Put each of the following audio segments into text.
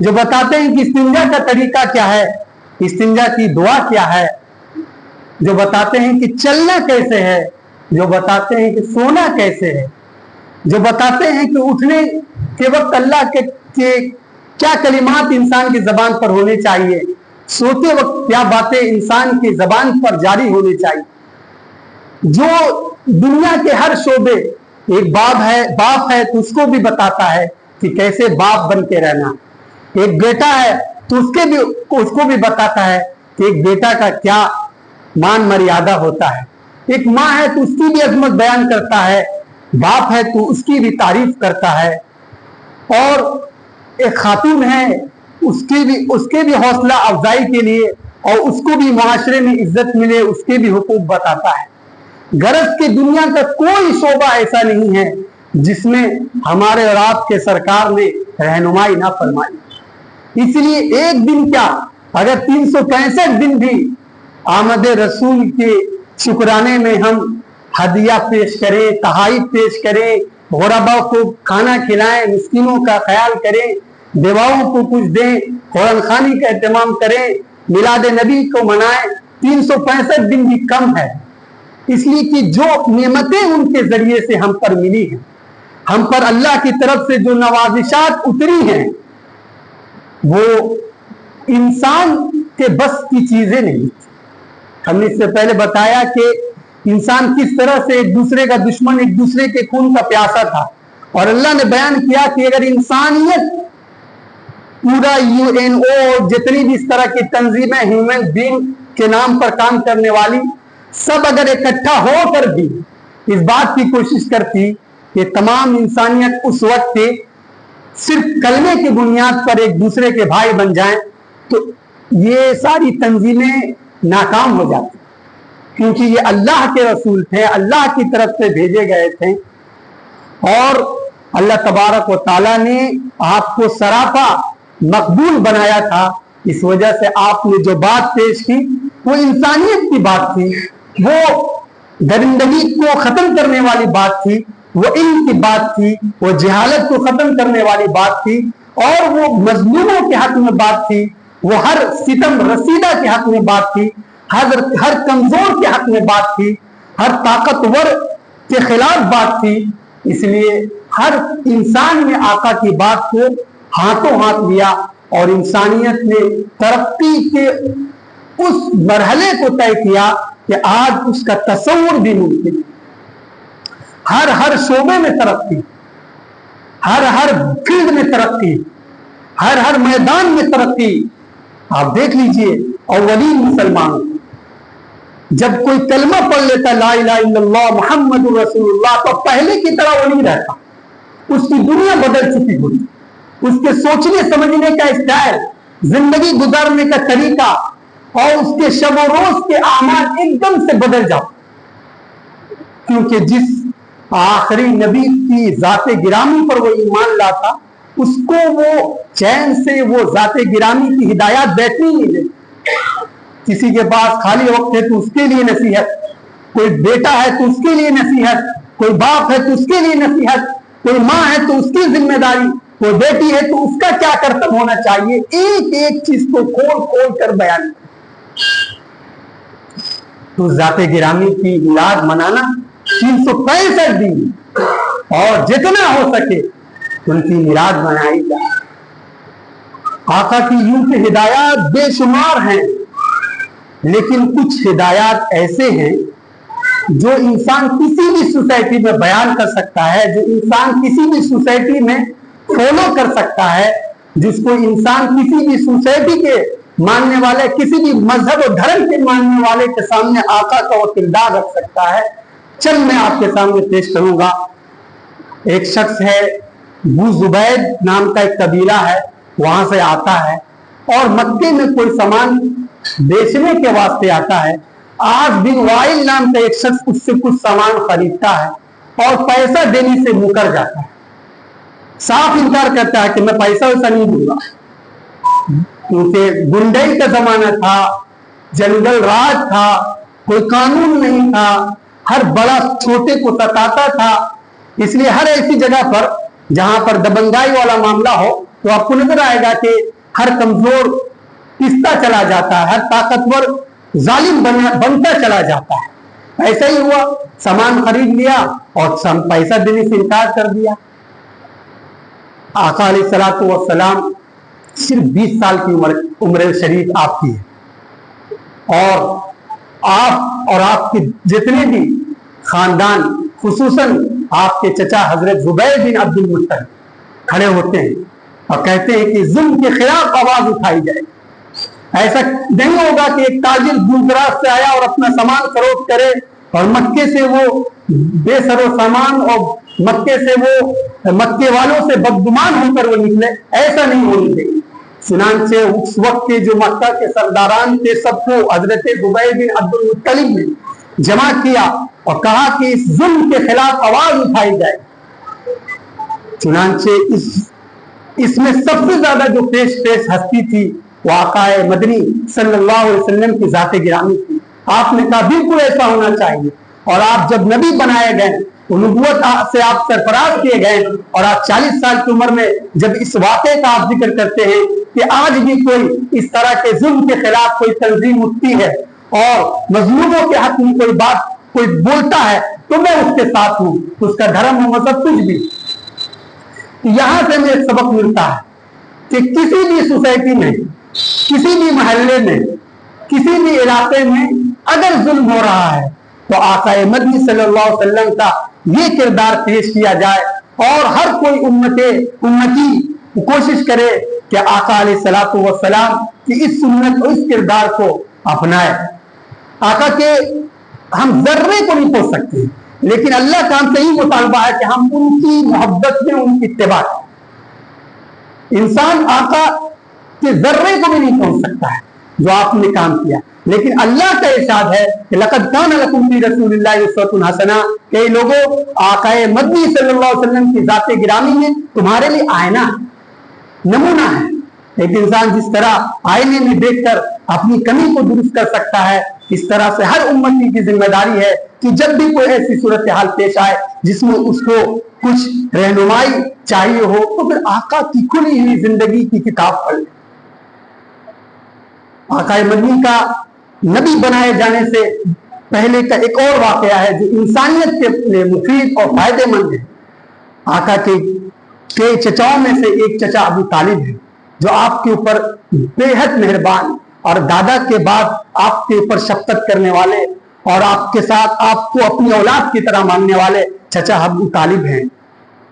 جو بتاتے ہیں کہ استنجا کا طریقہ کیا ہے، استنجا کی دعا کیا ہے، جو بتاتے ہیں کہ چلنا کیسے ہے، جو بتاتے ہیں کہ سونا کیسے ہے، جو بتاتے ہیں کہ اٹھنے کے وقت اللہ کے کیا کلمات انسان کی زبان پر ہونے چاہیے، سوتے وقت کیا باتیں انسان کی زبان پر جاری ہونے چاہیے، جو دنیا کے ہر شعبے، ایک باپ ہے تو اس کو بھی بتاتا ہے کہ کیسے باپ بن کے رہنا، ایک بیٹا ہے تو اس کو بھی بتاتا ہے کہ ایک بیٹا کا کیا مان مریادہ ہوتا ہے، ایک ماں ہے تو اس کی بھی عظمت بیان کرتا ہے، باپ ہے تو اس کی بھی تعریف کرتا ہے، اور ایک خاتون ہے اس کے بھی حوصلہ افزائی کے لیے اور اس کو بھی معاشرے میں عزت ملے اس کے بھی حقوق بتاتا ہے۔ غرض کہ دنیا کا کوئی شعبہ ایسا نہیں ہے جس میں ہمارے اور آپ کے سرکار نے رہنمائی نہ فرمائی۔ اس لیے ایک دن کیا، اگر 365 دن بھی آمد رسول کے شکرانے میں ہم ہدیہ پیش کریں، تحائف پیش کریں، غرباء کو کھانا کھلائیں، مسکینوں کا خیال کریں، بیواؤں کو کچھ دیں، قرآن خوانی کا اہتمام کریں، میلاد نبی کو منائیں، 365 دن بھی کم ہے، اس لیے کہ جو نعمتیں ان کے ذریعے سے ہم پر ملی ہیں، ہم پر اللہ کی طرف سے جو نوازشات اتری ہیں، وہ انسان کے بس کی چیزیں نہیں۔ ہم نے اس سے پہلے بتایا کہ انسان کس طرح سے ایک دوسرے کا دشمن، ایک دوسرے کے خون کا پیاسا تھا، اور اللہ نے بیان کیا کہ اگر انسانیت پورا UNO جتنی بھی اس طرح کی تنظیمیں ہیومن بینگ کے نام پر کام کرنے والی سب اگر اکٹھا ہو کر بھی اس بات کی کوشش کرتی کہ تمام انسانیت اس وقت کے صرف کلمے کی بنیاد پر ایک دوسرے کے بھائی بن جائیں تو یہ ساری تنظیمیں ناکام ہو جاتی، کیونکہ یہ اللہ کے رسول تھے، اللہ کی طرف سے بھیجے گئے تھے، اور اللہ تبارک و تعالیٰ نے آپ کو سراپا مقبول بنایا تھا۔ اس وجہ سے آپ نے جو بات پیش کی وہ انسانیت کی بات تھی، وہ درندگی کو ختم کرنے والی بات تھی، وہ علم کی بات تھی، وہ جہالت کو ختم کرنے والی بات تھی، اور وہ مظلوموں کے حق میں بات تھی، وہ ہر ستم رسیدہ کے حق میں بات تھی، ہر کمزور کے حق میں بات تھی، ہر طاقتور کے خلاف بات تھی۔ اس لیے ہر انسان نے آقا کی بات کو ہاتھوں ہاتھ لیا اور انسانیت نے ترقی کے اس مرحلے کو طے کیا کہ آج اس کا تصور بھی ممکن، ہر شعبے میں ترقی، ہر فیلڈ میں ترقی، ہر میدان میں ترقی۔ آپ دیکھ لیجئے اولین مسلمان جب کوئی کلمہ پڑھ لیتا لا الہ الا اللہ محمد رسول اللہ تو پہلے کی طرح وہ نہیں رہتا، اس کی دنیا بدل چکی ہوتی، اس کے سوچنے سمجھنے کا اسٹائل، زندگی گزارنے کا طریقہ اور اس کے شب و روز کے اعمال ایک دم سے بدل جاؤ، کیونکہ جس آخری نبی کی ذات گرامی پر وہ ایمان لاتا اس کو وہ چین سے وہ ذات گرامی کی ہدایات بیٹھنی نہیں دے۔ کسی کے پاس خالی وقت ہے تو اس کے لیے نصیحت، کوئی بیٹا ہے تو اس کے لیے نصیحت، کوئی باپ ہے تو اس کے لیے نصیحت، کوئی ماں ہے تو اس کی ذمہ داری، کوئی بیٹی ہے تو اس کا کیا کرتب ہونا چاہیے، ایک ایک چیز کو کھول کھول کر بیان۔ تو ذات گرامی کی میلاد منانا 365 دن اور جتنا ہو سکے ان کی میلاد منائی جائے۔ آقا کی یوں کہ ہدایات بے شمار ہیں، لیکن کچھ ہدایات ایسے ہیں جو انسان کسی بھی سوسائٹی میں بیان کر سکتا ہے، جو انسان کسی بھی سوسائٹی میں فالو کر سکتا ہے، جس کو انسان کسی بھی سوسائٹی کے ماننے والے، کسی بھی مذہب و دھرم کے ماننے والے کے سامنے آقا کا وہ کردار رکھ سکتا ہے۔ چل میں آپ کے سامنے پیش کروں گا۔ ایک شخص ہے بو زبید نام کا ایک قبیلہ ہے، وہاں سے آتا ہے اور مکے میں کوئی سامان بیچنے کے واسطے آتا ہے۔ آج بن وائل نام کا ایک شخص اس سے کچھ سامان خریدتا ہے اور پیسہ دینے سے مکر جاتا ہے، صاف انکار کرتا ہے کہ میں پیسہ ویسا نہیں دوں گا، کیونکہ گنڈائی کا زمانہ تھا، جنگل راج تھا، کوئی قانون نہیں تھا، ہر بڑا چھوٹے کو ستاتا تھا، اس لیے ہر ایسی جگہ پر جہاں پر دبنگائی والا معاملہ ہو तो आपको नजर आएगा कि हर कमजोर पिसता चला जाता है, हर ताकतवर जालिम बनता चला जाता है। ऐसा ही हुआ, सामान खरीद लिया और पैसा देने से इनकार कर दिया। आका अलैहिस्सलातु वस्सलाम सिर्फ 20 साल की उम्र शरीफ आपकी है, और आप और आपके जितने भी खानदान, खुसूसन आपके चचा हजरत जुबैर बिन अब्दुल मुत्तलिब खड़े होते हैं और कहते हैं कि जुल्म के खिलाफ आवाज उठाई जाए। ऐसा नहीं होगा कि एक ताजिर दूर-दराज से आया और अपना सामान फरोख्त करे और मक्के से वो बेसरो सामान और मक्के से वो मक्के वालों से बदगुमान होकर वो निकले, ऐसा नहीं होने देंगे। चुनांचे उस वक्त के जो मक्का के सरदारान थे सबको हजरत जुबैर बिन अब्दुल मुत्तलिब ने जमा किया और कहा कि इस जुल्म के खिलाफ आवाज उठाई जाए। चुनांचे इसमें सबसे ज्यादा जो पेश हस्ती थी वो आकाए मदनी सल्लल्लाहु अलैहि वसल्लम की जाते गिरामी थी। आपने कहा बिल्कुल ऐसा होना चाहिए, और आप जब नबी बनाए गए, नबूवत से आप सरफराज किए गए, और आप 40 साल की उम्र में जब इस वाक़े का आप जिक्र करते हैं कि आज भी कोई इस तरह के जुल्म के खिलाफ कोई तंजीम उठती है और मजलूमों के हक में कोई बोलता है, तो मैं उसके साथ हूं, उसका धर्म हो मजहब कुछ भी। यहां से हमें एक सबक मिलता है कि किसी भी सोसाइटी में, किसी भी मोहल्ले में, किसी भी इलाके में अगर जुल्म हो रहा है तो आकाए मदनी सल्लल्लाहु अलैहि वसल्लम का ये किरदार पेश किया जाए, और हर कोई उम्मती कोशिश करे कि आका अलैहिस्सलातु वस्सलाम की इस सुन्नत और इस किरदार को अपनाए। आका के हम जर्रे को नहीं पहुंच सकते, लेकिन अल्लाह का हमसे ही मुतालबा है कि हम उनकी मोहब्बत में उनकी इत्तिबा। इंसान आका के जर्रे को भी नहीं पहुंच सकता है जो आपने काम किया, लेकिन अल्लाह का इरशाद है कि लक़द कान लकुम फी रसूलिल्लाहि उस्वतुन हसना, कई लोगों आकाए मदनी सल्लल्लाहु अलैहि वसल्लम की जाते गिरामी में तुम्हारे लिए आईना है, नमूना है। एक इंसान जिस तरह आईने में देखकर अपनी कमी को दुरुस्त कर सकता है, इस तरह से हर उम्मती की जिम्मेदारी है कि जब भी कोई ऐसी सूरत हाल पेश आए जिसमें उसको कुछ रहनुमाई चाहिए हो, तो फिर आका की खुली हुई जिंदगी की किताब पढ़ ले। आकाए मदनी का नबी बनाए जाने से पहले का एक और वाकया है जो इंसानियत के लिए मुफीद और फायदेमंद है। आका के चचाओं में से एक चचा अबू तालिब है, जो आपके ऊपर बेहद मेहरबान और दादा के बाद आपके ऊपर शफकत करने वाले और आपके साथ आपको अपनी औलाद की तरह मानने वाले चचा अबू तालिब हैं।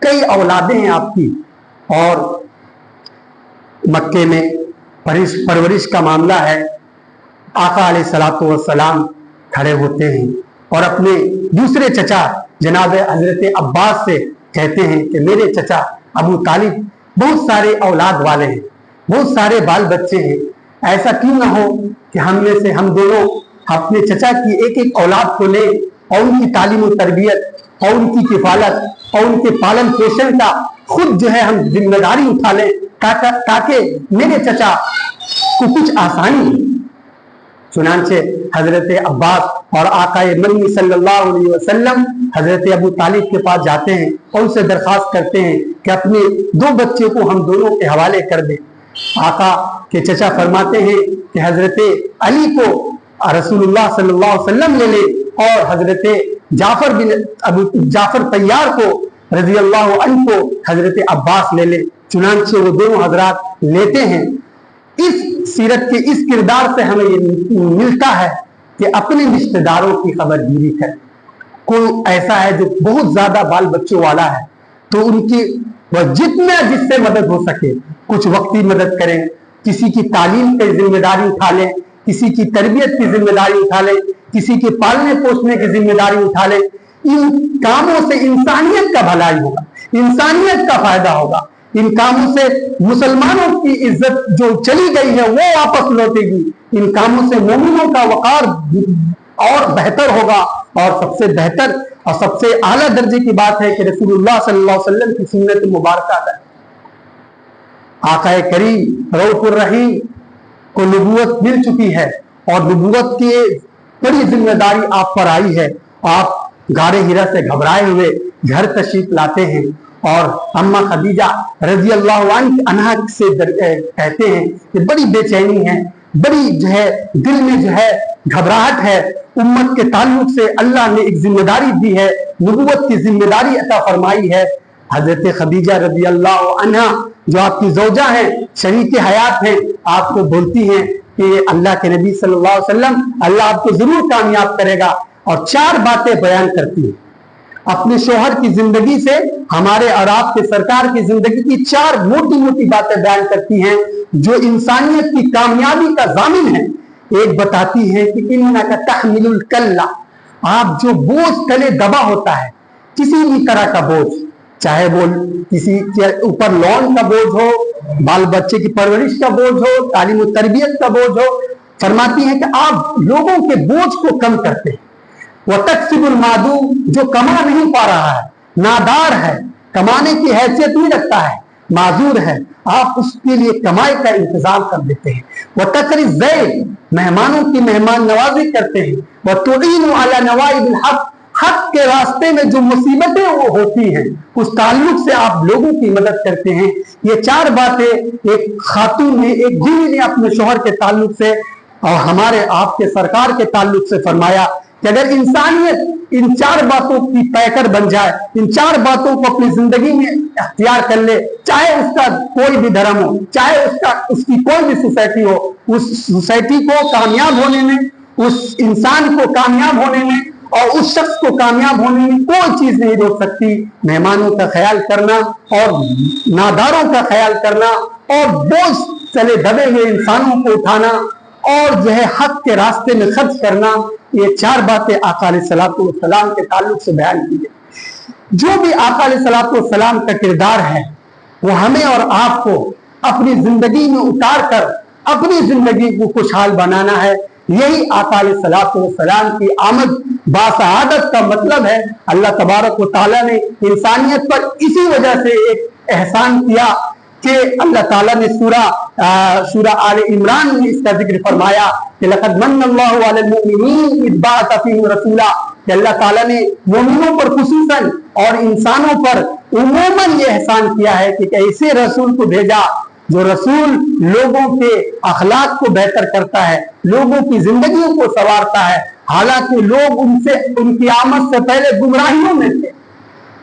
कई औलादें हैं आपकी, और मक्के में परवरिश का मामला है। आका अलैहिस्सलातु वस्सलाम खड़े होते हैं और अपने दूसरे चचा जनाब हजरत अब्बास से कहते हैं कि मेरे चचा अबू तालिब बहुत सारे औलाद वाले हैं, बहुत सारे बाल बच्चे हैं, ऐसा क्यों ना हो कि हम में से हम दोनों अपने चचा की एक एक औलाद को ले और उनकी तालीम और तरबियत और उनकी किफालत और उनके पालन पोषण का खुद जो है हम जिम्मेदारी उठा लें, ताकि मेरे चचा को कुछ आसानी हो। चुनांचे हजरत अब्बास और आकाए मदनी सल्लल्लाहु अलैहि वसल्लम हजरत अबू तालिब के पास जाते हैं और उनसे दरखास्त करते हैं कि अपने दो बच्चे को हम दोनों के हवाले कर दें। आका के चचा फरमाते हैं कि हजरत अली को रसूलुल्लाह सल्लल्लाहु अलैहि वसल्लम ले ले और हजरत जाफर तैयार को रजी अल्लाह अन्हु को हजरत अब्बास ले ले। चुनांचे वो दोनों हजरात लेते हैं। इस सीरत के इस किरदार से हमें ये मिलता है कि अपने रिश्तेदारों की खबरगिरी करें। कोई ऐसा है जो बहुत ज्यादा बाल बच्चों वाला है, तो उनकी वह जितना जिससे मदद हो सके कुछ वक्ती मदद करें, किसी की तालीम की जिम्मेदारी उठा लें, किसी की तरबियत की जिम्मेदारी उठा लें, किसी के पालने पोषने की जिम्मेदारी उठा लें। इन कामों से इंसानियत का भलाई होगा, इंसानियत का फायदा होगा। इन कामों से मुसलमानों की इज्जत जो चली गई है वो वापस लौटेगी। इन कामों से मोमिनों का वकार और बेहतर होगा। और सबसे बेहतर और सबसे आला दर्जे की बात है कि रसूलुल्लाह सल्लल्लाहु अलैहि वसल्लम की सुन्नत मुबारक है। आकाए करीम रऊफुर रहीम को नबूवत मिल चुकी है और नबूवत की बड़ी जिम्मेदारी आप पर आई है। आप गारे हिरा से घबराए हुए घर तशरीफ लाते हैं اور अम्मा खदीजा रजी अल्लाह अन्हा से कहते हैं कि बड़ी बेचैनी है, बड़ी जो है दिल में जो है घबराहट है, उम्मत के ताल्लुक से अल्लाह ने एक जिम्मेदारी दी है, नबूवत की जिम्मेदारी अता फरमाई है। हजरत खदीजा रजी अल्लाह अन्हा जो आपकी ज़ौजा है, शरीक हयात है, आपको बोलती हैं कि अल्लाह के नबी सल्लल्लाहु अलैहि वसल्लम, अल्लाह आपको जरूर कामयाब करेगा। और चार बातें बयान करती है अपने शोहर की जिंदगी से, हमारे और आपके सरकार की जिंदगी की चार मोटी मोटी बातें बयान करती हैं जो इंसानियत की कामयाबी का जामिन है। एक बताती है कि इन्नका तहमिलुल कल्ला, आप जो बोझ तले दबा होता है, किसी भी तरह का बोझ, चाहे वो किसी के ऊपर लोन का बोझ हो, बाल बच्चे की परवरिश का बोझ हो, तालीम और तरबियत का बोझ हो, फरमाती है कि आप लोगों के बोझ को कम करते हैं। वह तकसीबुल मादू, जो कमा नहीं पा रहा है, नादार है, कमाने की हैसियत नहीं रखता है, माजूर है, आप उसके लिए कमाई का इंतजाम कर देते हैं। वह तकरीब ज़ैद, मेहमानों की मेहमान नवाजी करते हैं। वह तुईनु अला नवाइबिल हक, हक के रास्ते में जो मुसीबतें वो होती हैं उस ताल्लुक से आप लोगों की मदद करते हैं। ये चार बातें एक खातून ने, एक बीवी ने अपने शोहर के ताल्लुक से और हमारे आपके सरकार के ताल्लुक से फरमाया कि अगर इंसानियत इन चार बातों की पैकर बन जाए, इन चार बातों को अपनी जिंदगी में अख्तियार कर ले, चाहे उसका कोई भी धर्म हो, चाहे उसकी कोई भी सोसाइटी हो, उस सोसाइटी को कामयाब होने में, उस इंसान को कामयाब होने में और उस शख्स को कामयाब होने में कोई चीज नहीं रोक सकती। मेहमानों का ख्याल करना और नादारों का ख्याल करना और बोझ चले दबे हुए इंसानों को उठाना और जो है हक के रास्ते में खर्च करना, ये चार बातें आका अलैहिस्सलातु वस्सलाम के ताल्लुक से बयान की गई। जो भी आका अलैहिस्सलातु वस्सलाम का किरदार है वो हमें और आपको अपनी जिंदगी में उतार कर अपनी जिंदगी को खुशहाल बनाना है। यही आका अलैहिस्सलातु वस्सलाम की आमद बासआदत का मतलब है। अल्लाह तबारक व तआला ने इंसानियत पर इसी वजह से एक एहसान किया कि अल्लाह ताला ने सूरा आले इमरान में इसका जिक्र फरमाया कि लक़द मन्नल्लाहु अलल मुमिनीन इज़ बअसा फ़ीहिम रसूला, कि अल्लाह ताला ने मोमिनों पर खुसूसन और इंसानों पर उमूमन ये एहसान किया है कि ऐसे रसूल को भेजा जो रसूल लोगों के अखलाक को बेहतर करता है, लोगों की जिंदगियों को संवारता है, हालांकि लोग उनकी आमद से पहले गुमराहियों में थे।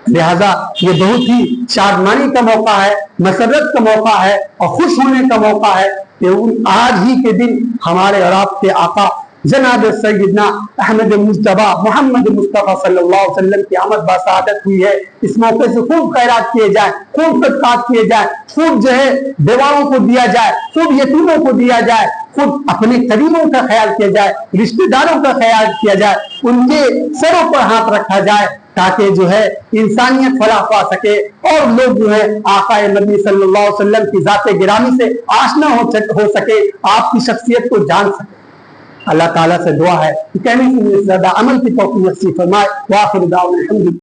लिहाजा ये बहुत ही शादमानी का मौका है, मसरत का मौका है और खुश होने का मौका है कि आज ही के दिन हमारे और आपके आका जनाब सैयदना अहमद मुस्तफा मोहम्मद मुस्तफा सल्लल्लाहु अलैहि वसल्लम की आमद बासआदत हुई है। इस मौके से खूब खैरात किए जाए, खूब सदकात किए जाए, खूब जो है बेवाओं को दिया जाए, खूब यतीमों को दिया जाए, खुद अपने करीबों का ख्याल किया जाए, रिश्तेदारों का ख्याल किया जाए, उनके सरों पर हाथ रखा जाए ताकि जो है इंसानियत फलाह पा सके और लोग जो है आका नबी सल्लल्लाहु अलैहि वसल्लम की जाते गिरामी से आशना हो सके, आपकी शख्सियत को जान सके। अल्लाह ताला से दुआ है कि कहने से ज्यादा अमल की तौफीक नसीब फरमाए। व आखिर दाअवाना